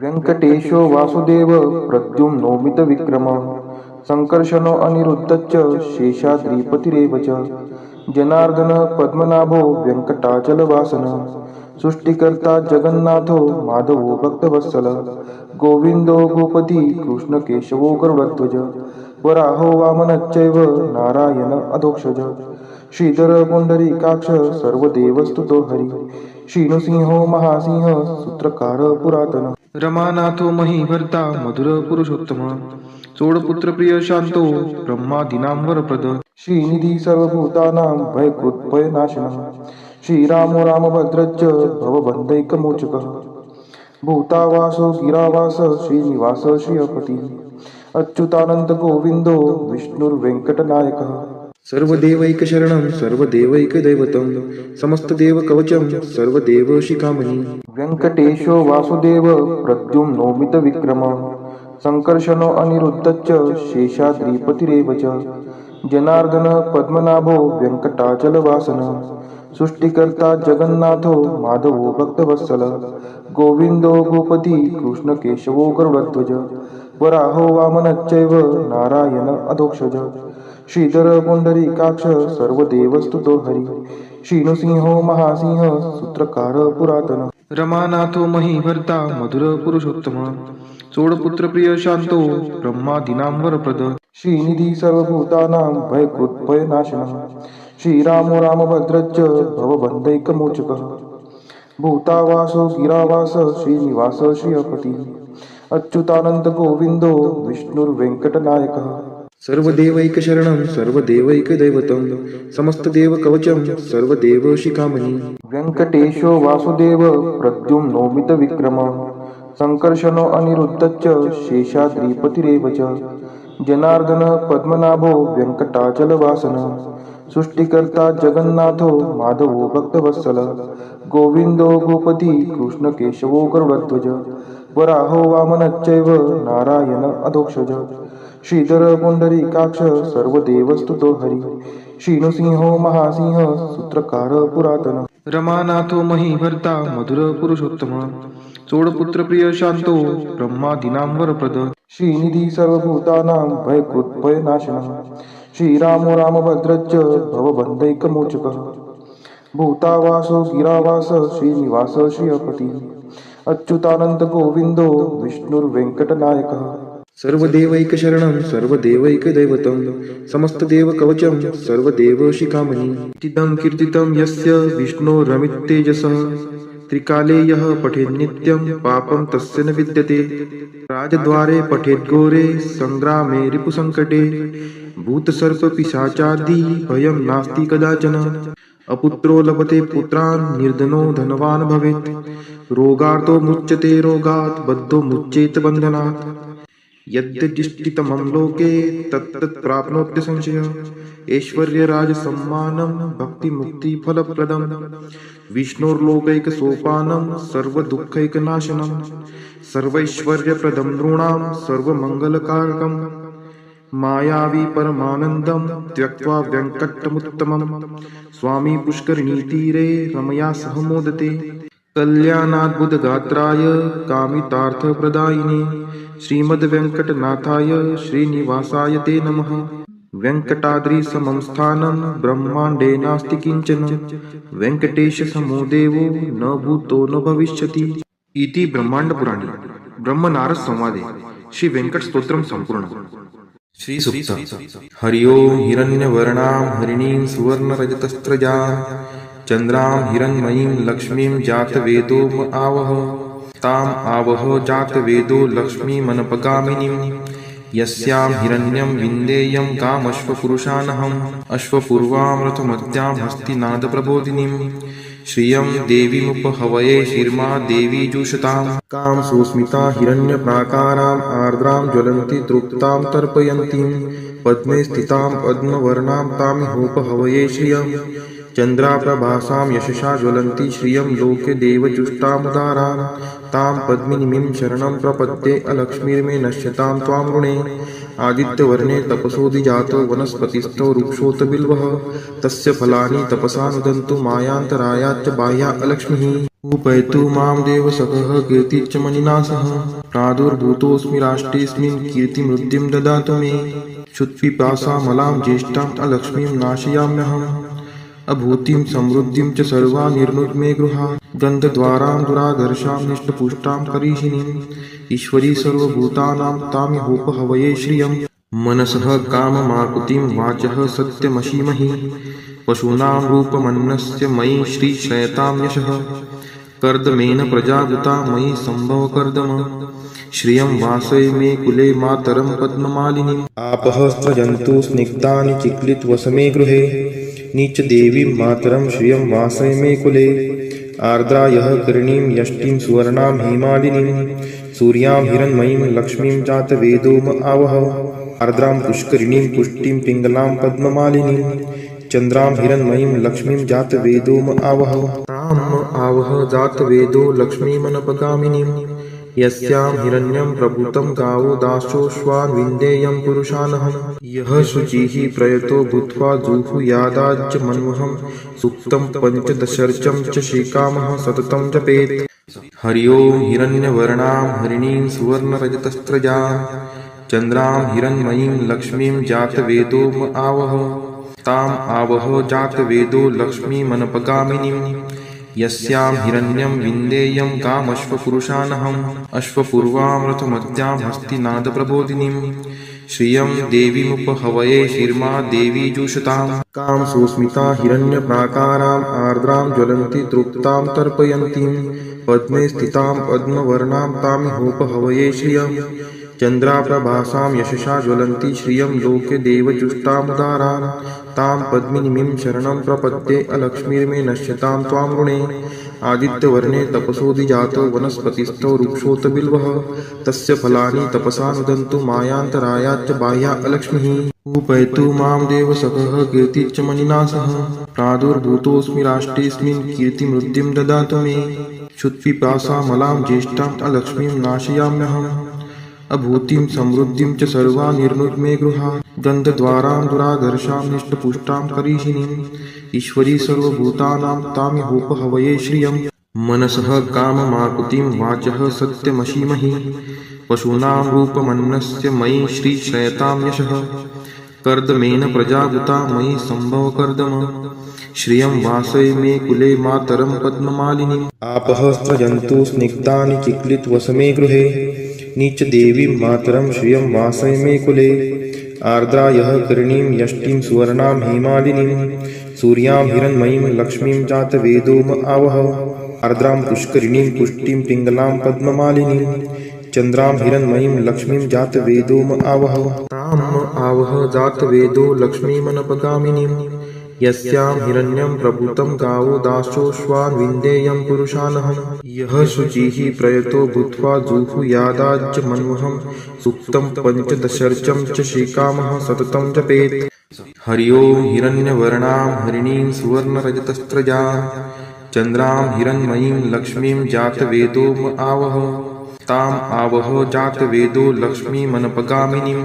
व्यङ्कटेशो वासुदेव प्रद्युम्नोमित विक्रम संकर्षणो अनिरुद्धश्च शेषाद्रिपतिरेव च जनार्दन पद्मनाभो व्यङ्कटाचलवासन सृष्टिकर्ता जगन्नाथो माधवो भक्तवत्सल गोविन्दो गोपती कृष्णकेशवो गरुडध्वज वराहो वामनश्चैव नारायण अधोक्षज श्रीधर पुण्डरीकाक्ष सर्वदेवस्तुतो हरि श्रीनृसिंहो महासिंह सूत्रकार पुरातन रमानाथो महीभर्ता मधुर पुरुषोत्तम चोडपुत्र प्रिय शांतो ब्रह्मादीनां वरप्रद श्रीनिधी सर्वभूतानां भयकृत्भयनाशनः श्रीरामो रामभद्रश्च भवबन्धैकमोचकः भूतावासो गिरावास श्रीनिवास श्रियपति अच्युतानंद गोविंदो विष्णुर्वेंकटनायकः सर्वदेवैकशरणं सर्वदेवैकदैवतं समस्तदेवकवचं सर्वदेवशिखामणि व्यङ्कटेशो वासुदेव प्रद्युम्नोमित विक्रम संकर्षणो अनिरुद्धश्च शेषाद्रिपतिरेव च जनार्दन पद्मनाभो व्यङ्कटाचलवासन सृष्टिकर्ता जगन्नाथो माधवो भक्तवत्सल गोविन्दो गोपती कृष्णकेशवो गरुडध्वज वराहो वामनश्चैव नारायण अधोक्षज श्रीधर पुण्डरीकाक्ष सर्वदेवस्तुतो हरि श्रीनृसिंहो महासिंह सूत्रकार पुरातन रमानाथो महीभर्ता मधुर पुरुषोत्तम चोडपुत्र प्रिय शांतो ब्रह्मादीनां वरप्रद श्रीनिधी सर्वभूतानां भयकृत्भयनाशनः श्रीरामो रामभद्रश्च भवबन्धैकमोचकः भूतावासो गिरावास श्रीनिवास श्रियपति अच्युतानंद गोविंदो विष्णुर्वेंकटनायकः सर्वदेवैकशरणं सर्वदेवैकदैवतं समस्तदेवकवचं सर्वदेवशिखामणि व्यङ्कटेशो वासुदेव प्रद्युम्नोमित विक्रम संकर्षणो अनिरुद्धश्च शेषाद्रिपतिरेव च जनार्दन पद्मनाभो व्यङ्कटाचलवासन सृष्टिकर्ता जगन्नाथो माधवो भक्तवत्सल गोविन्दो गोपती कृष्णकेशवो गरुडध्वज वराहो वामनश्चैव नारायण अधोक्षज श्रीधर पुण्डरीकाक्ष सर्वदेवस्तुतो हरि श्रीनृसिंहो महासिंह सूत्रकार पुरातन रमानाथो महीभर्ता मधुर पुरुषोत्तम चोडपुत्र प्रिय शांतो ब्रह्मादीनां वरप्रद श्रीनिधी सर्वभूतानां भयकृत्भयनाशनः श्रीरामो रामभद्रश्च भवबन्धैकमोचकः भूतावासो गिरावास श्रीनिवास श्रियपति अच्युतानंद गोविंदो विष्णुर्वेंकटनायकः सर्वदेवैकशरणं सर्वदेवैकदैवतं समस्तदेवकवचं सर्वदेवशिखामणि इदं कीर्तितं यस्य विष्णोरमिततेजसः त्रिकाले यः पठेन्नित्यं पापं तस्य न विद्यते राजद्वारे पठेद्घोरे संग्रामे रिपुसङ्कटे भूतसर्पपिशाचादि भयं नास्ति कदाचन अपुत्रो लभते पुत्रान् निर्धनो धनवान् भवेत् रोगार्तो मुच्यते रोगात् बद्धो मुच्येत बन्धनात् यद्यदिष्टितमं लोके तत्तत् प्राप्नोत्य संशयः ऐश्वर्यराजसम्मानं भक्तिमुक्तिफलप्रदं विष्णोर्लोकैकसोपानं सर्वदुःखैकनाशनं सर्वैश्वर्यप्रदं नृणां सर्वमङ्गलकारकं मायावी परमानन्दं त्यक्त्वा व्यङ्कटमुत्तमं स्वामी पुष्करिणीतीरे रमया सह मोदते कल्याणाद्भुतगात्राय कामितार्थप्रदायिने श्रीमद्वेङ्कटनाथाय श्रीनिवासाय ते नमः वेङ्कटाद्रिसमं स्थानं ब्रह्माण्डे नास्ति किञ्चन वेङ्कटेशसमो देवो न भूतो न भविष्यति इति ब्रह्माण्डपुराणे ब्रह्मनारद संवादे श्री वेङ्कटस्तोत्रं सम्पूर्णम् श्री सूक्त हरि ओं हिरण्यवर्णां हरिणीं सुवर्णरजतस्रजां चन्द्रां हिरण्मयीं लक्ष्मीं जातवेदो आवह ताम् आवह जातवेदो लक्ष्मीमनपगामिनीं यस्यां हिरण्यं विन्देयं कामश्वपुरुषानहम् अश्वपूर्वां रथमत्यां हस्तिनादप्रबोधिनीं श्रियं देवीमुपहवये शिर्मा देवी जुषतां कां सुस्मिता हिरण्यप्राकाराम् आर्द्रां ज्वलन्ति तृप्तां तर्पयन्तीं पद्मे स्थितां पद्मवर्णां तामिहोपहवये श्रियं चन्द्राप्रभासां यशसा ज्वलन्ति श्रियं लोके देवजुष्टामुदारान् तां पद्मिनीं शरणं प्रपद्ये अलक्ष्मीर्मे नश्यतां त्वां ऋणे आदित्यवर्णे तपसोऽधिजातो वनस्पतिस्थो वृक्षोऽत बिल्वः तस्य फलानि तपसा नुदन्तु मायान्तरायाच्च बाह्या अलक्ष्मीः उपैतु मां देवसखः कीर्तिश्च मणिना सह प्रादुर्भूतोऽस्मि राष्ट्रेऽस्मिन् कीर्तिमृद्धिं ददातु मे क्षुत्पिपासामलां ज्येष्ठाम् अलक्ष्मीं नाशयाम्यहम् अभूतिं समृद्धिं च सर्वा निर्नुद्मे गृहात् गन्धद्वारां दुराधर्षां निष्टपुष्टां करीषिणीम् ईश्वरी सर्वभूतानां तामिहोपहवये श्रियं मनसः काममाकुतिं वाचः सत्यमशीमहि पशूनां रूपमन्नस्य मयि श्रीश्रयतां यशः कर्दमेन प्रजावृता मयि सम्भवकर्दम श्रियं वासय मे कुले मातरं पद्ममालिनीम् आपः स्रजन्तु स्निग्धानि चिक्लितवसमे गृहे नीच देवीं मातरं श्रियं वासय मे कुले आर्द्रा यः करणीं यष्टिं सुवर्णां हेमालिनीं सूर्यां हिरण्मयीं लक्ष्मीं जातवेदोम आवह आर्द्रां पुष्करिणीं पुष्टिं पिङ्गलां पद्ममालिनीं चन्द्रां हिरण्मयीं लक्ष्मीं जातवेदोम आवह ताम् आवह जातवेदो लक्ष्मीमनपगामिनीं यस्यां हिरण्यं प्रभूतं गावो दासोऽश्वान् विन्देयं पुरुषानहं यः शुचिः प्रयतो भूत्वा जुहुयादाज्य मन्वहं सुक्तं पञ्चदशर्चं च श्रीकामः सततं जपेत् हरि ओं हिरण्यवर्णां हरिणीं सुवर्णरजतस्त्रजां चन्द्रां हिरण्मयीं लक्ष्मीं जातवेदोम आवह ताम् आवह जातवेदो लक्ष्मीमनपगामिनीं यस्यां हिरण्यं विन्देयं कामश्वपुरुषानहम् अश्वपूर्वां रथमद्यां हस्तिनादप्रबोधिनीं श्रियं देवीमुपहवये शिर्मा देवी जुषतां कां सुस्मिता हिरण्यप्राकाराम् आर्द्रां ज्वलन्ति तृप्तां तर्पयन्तीं पद्मे स्थितां पद्मवर्णां तामिहोपहवये श्रियं चन्द्राप्रभासां यशसा ज्वलन्ति श्रियं लोके देवजुष्टामुदारान् तां पद्मिनीं शरणं प्रपद्ये अलक्ष्मीर्मे नश्यतां त्वां ऋणे आदित्यवर्णे तपसोऽधिजातो वनस्पतिस्थो वृक्षोऽत बिल्वः तस्य फलानि तपसा नुदन्तु मायान्तरायाच्च बाह्या अलक्ष्मीः उपैतु मां देवसखः कीर्तिश्च मणिना सह प्रादुर्भूतोऽस्मि राष्ट्रेऽस्मिन् कीर्तिमृद्धिं ददातु मे क्षुत्पिपासामलां ज्येष्ठाम् अलक्ष्मीं नाशयाम्यहम् अभूतिं समृद्धिं च सर्वा निर्नुद्मे गृहात् गन्धद्वारां दुराधर्षां निष्टपुष्टां करीषिणीम् ईश्वरी सर्वभूतानां तामिहोपहवये श्रियं मनसः काममाकुतिं वाचः सत्यमशीमहि पशूनां रूपमन्नस्य मयि श्रीश्रयतां यशः कर्दमेन प्रजावृता मयि सम्भवकर्दम श्रियं वासय मे कुले मातरं पद्ममालिनीम् आपः स्रजन्तु स्निग्धानि चिक्लितवसमे गृहे नीच देवीं मातरं श्रियं वासय मे कुले आर्द्रा यः करणीं यष्टिं सुवर्णां हेमालिनीं सूर्यां हिरण्मयीं लक्ष्मीं जातवेदोम आवह आर्द्रां पुष्करिणीं पुष्टिं पिङ्गलां पद्ममालिनीं चन्द्रां हिरण्मयीं लक्ष्मीं जातवेदोम आवह ताम् आवह जातवेदो लक्ष्मीमनपगामिनीं यस्यां हिरण्यं प्रभूतं गावो दासोऽश्वान् विन्देयं पुरुषानहं यः शुचिः प्रयतो भूत्वा जुहुयादाज्य मन्वहं सुक्तं पञ्चदशर्चं च श्रीकामः सततं जपेत् हरि ओं हिरण्यवर्णां हरिणीं सुवर्णरजतस्त्रजां चन्द्रां हिरण्मयीं लक्ष्मीं जातवेदोम आवह ताम् आवह जातवेदो लक्ष्मीमनपगामिनीं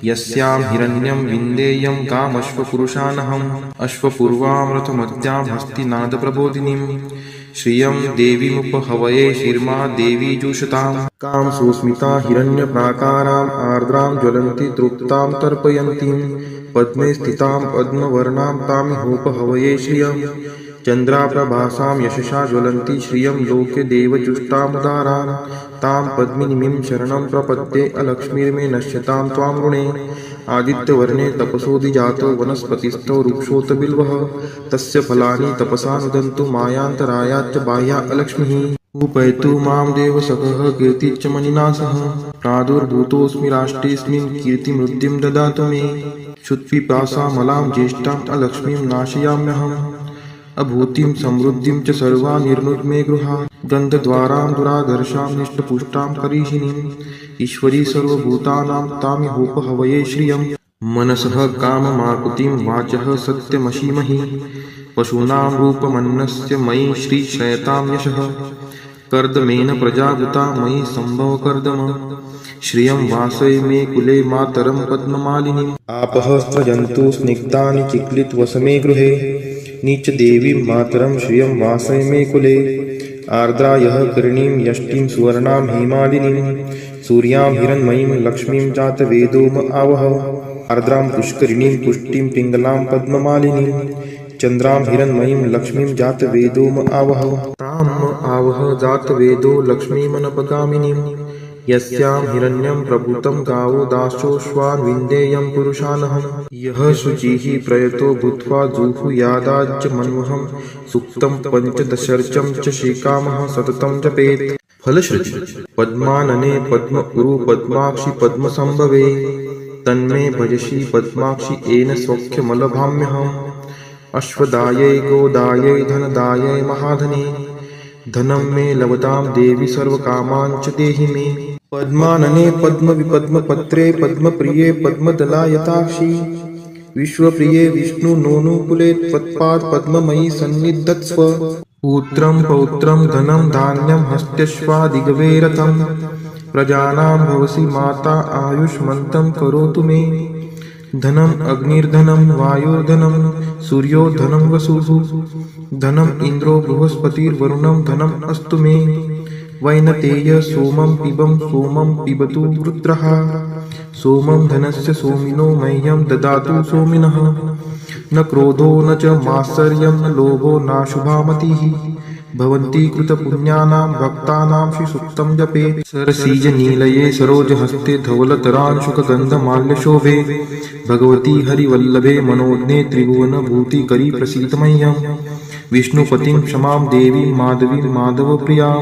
यस्यां हिरण्यं विन्देयं कामश्वपुरुषानहम् अश्वपूर्वां रथमद्यां हस्तिनादप्रबोधिनीं श्रियं देवीमुपहवये शिर्मा देवी जुषतां कां सुस्मिता हिरण्यप्राकाराम् आर्द्रां ज्वलन्ति तृप्तां तर्पयन्तीं पद्मे स्थितां पद्मवर्णां तामिहोपहवये श्रियं चन्द्राप्रभासां यशसा ज्वलन्ति श्रियं लोके देवजुष्टामुदारान् तां पद्मिनीं शरणं प्रपद्ये अलक्ष्मीर्मे नश्यतां त्वां ऋणे आदित्यवर्णे तपसोऽधिजातो वनस्पतिस्थो वृक्षोऽत बिल्वः तस्य फलानि तपसा नुदन्तु मायान्तरायाच्च बाह्या अलक्ष्मीः उपैतु मां देवसखः कीर्तिश्च मणिना सह प्रादुर्भूतोऽस्मि राष्ट्रेऽस्मिन् कीर्तिमृद्धिं ददातु मे क्षुत्पिपासामलां ज्येष्ठाम् अलक्ष्मीं नाशयाम्यहम् अभूतिं समृद्धिं च सर्वा निर्नुद्मे गृहात् गन्धद्वारां दुराधर्षां निष्टपुष्टां करीषिणीम् ईश्वरी सर्वभूतानां तामिहोपहवये श्रियं मनसः काममाकुतिं वाचः सत्यमशीमहि पशूनां रूपमन्नस्य मयि श्रीक्षयतां यशः कर्दमेन प्रजावृता मयि सम्भव कर्दम श्रियं वासय मे कुले मातरं पद्ममालिनीम् आपः स्रजन्तु स्निग्धानि चिक्लितवसमे गृहे नीचदेवीं मातरं श्रियं वासय मे कुले आर्द्रायः करणीं यष्टिं सुवर्णां हेमालिनीं सूर्यां हिरण्मयीं लक्ष्मीं जातवेदोम आवह आर्द्रां पुष्करिणीं पुष्टिं पिङ्गलां पद्ममालिनीं चन्द्रां हिरण्मयीं लक्ष्मीं जातवेदोम आवह ताम् आवह जातवेदो लक्ष्मीमनपगामिनीं यस्यां हिरण्यं प्रभूतं गावो दासोऽश्वान् विन्देयं पुरुषानहं यः शुचिः प्रयतो भूत्वा जुहुयादाज्य मन्वहं सूक्तं पञ्चदशर्चं च श्रीकामः सततं जपेत् फलश्रुति पद्मानने पद्म उरु पद्माक्षि पद्मसंभवे तन्मे भजसि पद्माक्षि येन सौख्यमलभाम्यहम् अश्वदायै गोदायै धनदायै महाधने धनं मे लभतां देवी सर्वकामान् च देहि मे पद्मानने पद्मविपद्मपत्रे पद्मप्रिये पद्मदलायताक्षि विश्वप्रिये विष्णुनोनुकुले त्वत्पाद पद्ममयि सन्निधत्स्व पुत्रं पौत्रं धनं धान्यं हस्त्यश्वादिगवे रथं प्रजानां भवसि माता आयुष्मन्तं करोतु मे धनम् अग्निर्धनं वायुर्धनं सूर्योधनं वसुः धनम् इन्द्रो बृहस्पतिर्वरुणं धनम् अस्तु मे वैनतेय सोमं पिबतु रुद्रः सोमं धनस्य सोमिनो मह्यं ददातु सोमिनः न क्रोधो न च मात्सर्यं न लोभो नाशुभा मतिः भवन्ति कृतपुण्यानां भक्तानां श्रीसूक्तं जपेत् सरसीजनीलये सरोजहस्ते धवलतरांशुकगन्धमाल्यशोभे भगवती हरिवल्लभे मनोज्ञे त्रिभुवनभूतिकरी प्रसीद मह्यं विष्णुपतिं क्षमां देवीं माधवीं माधवप्रियां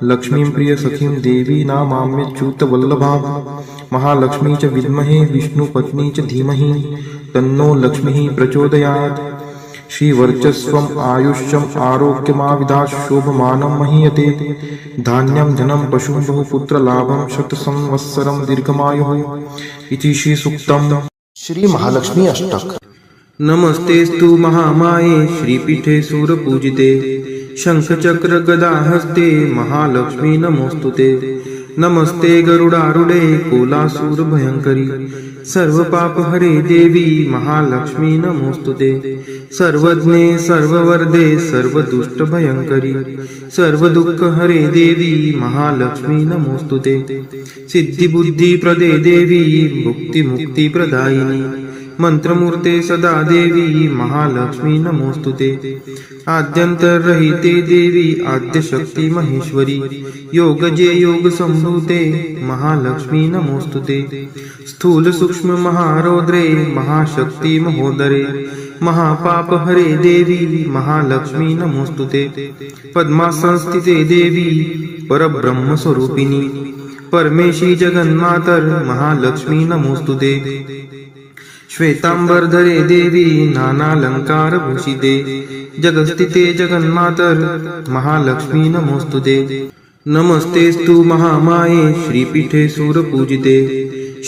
लक्ष्मीं प्रियसखीं देवी नामाम्यच्युतवल्लभां महालक्ष्मी च विद्महे विष्णुपत्नी च धीमहि तन्नो लक्ष्मीः प्रचोदयात् श्रीवर्चस्वम् आयुष्यम् आरोग्यमाविदात् शोभमानं महीयते धान्यं धनं पशुं बहुपुत्रलाभं शतसंवत्सरं दीर्घमायुः इति श्रीसूक्तम् श्री महालक्ष्मी अष्टक। नमस्तेस्तु महामाये श्रीपीठे सूरपूजिते शंखचक्र गदाहस्ते महालक्ष्मी नमोस्तुते नमस्ते गरुडारूढे कोलासूर भयंकरी सर्वपापहरे देवी महालक्ष्मी नमोस्तुते सर्वज्ञे सर्ववरदे सर्वदुष्टभयंकरी सर्वदुःखहरे देवी महालक्ष्मी नमोस्तुते सिद्धिबुद्धिप्रदे देवी भुक्तिमुक्तिप्रदायिनी मंत्रमूर्ते सदा देवी महालक्ष्मी नमोस्तुते आद्यंतरहिते देवी आद्यशक्ति महेश्वरी योगजे योग संभूते महालक्ष्मी नमोस्तुते स्थूल सूक्ष्म महारौद्रे महाशक्ति महोदरे महापापहरे देवी महालक्ष्मी नमोस्तुते पद्मासंस्थिते देवी परब्रह्म स्वरूपिणी परमेशी जगन्मातर महालक्ष्मी नमोस्तुते श्वेतांबरधरे देवी नानालंकारभूषिते जगस्थिते जगन्मातर महालक्ष्मी नमोस्तुते नमस्तेस्तु महामाये श्रीपीठे सूरपूजिते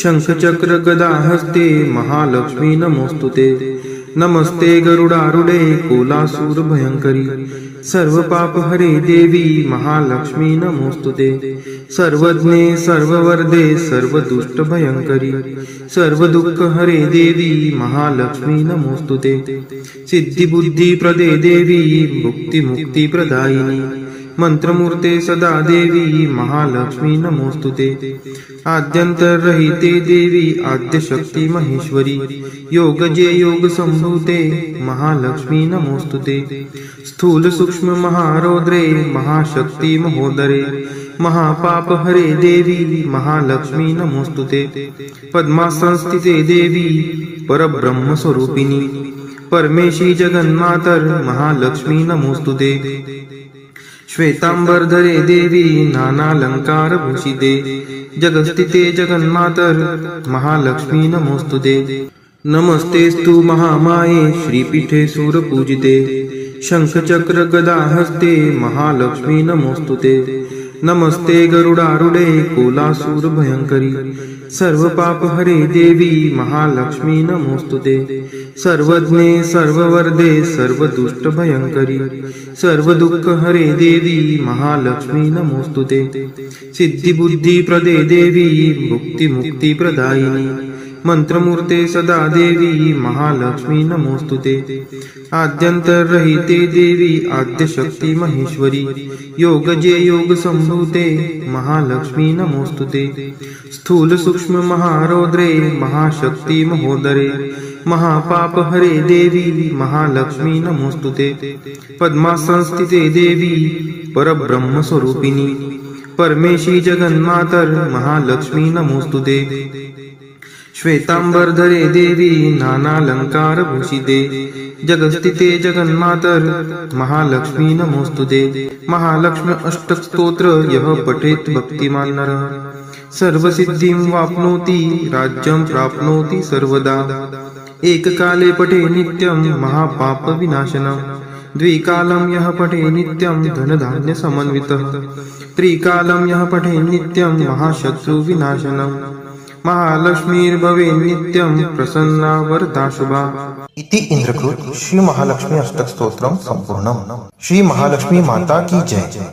शंखचक्र गदाहस्ते महालक्ष्मी नमोस्तुते नमस्ते गरुडारूढे कोलासूर भयंकरी सर्वपापहरे देवी महालक्ष्मी नमोस्तुते सर्वज्ञे सर्ववरदे सर्वदुष्टभयंकरी सर्वदुःखहरे देवी महालक्ष्मी नमोस्तुते सिद्धिबुद्धिप्रदे देवी भुक्तिमुक्तिप्रदायिनी मंत्रमूर्ते सदा देवी महालक्ष्मी नमोस्तुते आद्यंतरहिते देवी आद्यशक्ति महेश्वरी योगजे योग संभूते महालक्ष्मी नमोस्तुते स्थूल सूक्ष्म महारौद्रे महाशक्ति महोदरे महापापहरे देवी महालक्ष्मी नमोस्तुते पद्मासंस्थिते देवी परब्रह्म स्वरूपिणी परमेशी जगन्मातर महालक्ष्मी नमोस्तुते श्वेतांबरधरे देवी नानालंकारभूषिते जगस्थिते जगन्मातर महालक्ष्मी नमोस्तुते नमस्तेस्तु महामाये श्रीपीठे सूरपूजिते शंखचक्र गदाहस्ते महालक्ष्मी नमोस्तुते नमस्ते गरुडारूढे कोलासूर भयंकरी सर्व पाप हरे देवी महालक्ष्मी नमोस्तुते सर्वज्ञे सर्ववर्धे सर्व दुष्ट भयंकरी सर्व दुःख हरे देवी महालक्ष्मी नमोस्तुते सिद्धी बुद्धी प्रदे देवी मुक्ती मुक्ती प्रदायिनी मंत्रमूर्ते सदा देवी महालक्ष्मी नमोस्तुते आद्यंतरहिते देवी आद्यशक्ती महेश्वरी योगजे योग संभूते महालक्ष्मी नमोस्तुते स्थूल सूक्ष्म महारौद्रे महाशक्ती महोदरे महापाप हरे देवी महालक्ष्मी नमोस्तुते पद्मासनस्थिते देवी परब्रह्म स्वरूपिणी परमेशी जगन्मातर महालक्ष्मी नमोस्तुते श्वेतांबरधरे देवी नानालंकार भूषिते जगस्थिते जगन्मातर महालक्ष्मी नमोस्तुते महालक्ष्मी अष्टक स्तोत्र यः पठेत् भक्तिमान् नरः सर्वसिद्धिं वाप्नोति राज्यं प्राप्नोति सर्वदा एककाले पठे नित्यं महापाप विनाशनम् द्विकालं यः पठे नित्यं धनधान्य समन्वितः त्रिकालं यः पठे नित्यं महाशत्रु विनाशनम् महालक्ष्मीर्भवे नित्यं प्रसन्ना वरदा शुभा। इति इंद्रकृत श्री महालक्ष्मी अष्टक स्तोत्रम संपूर्णम। श्री महालक्ष्मी माता की जय।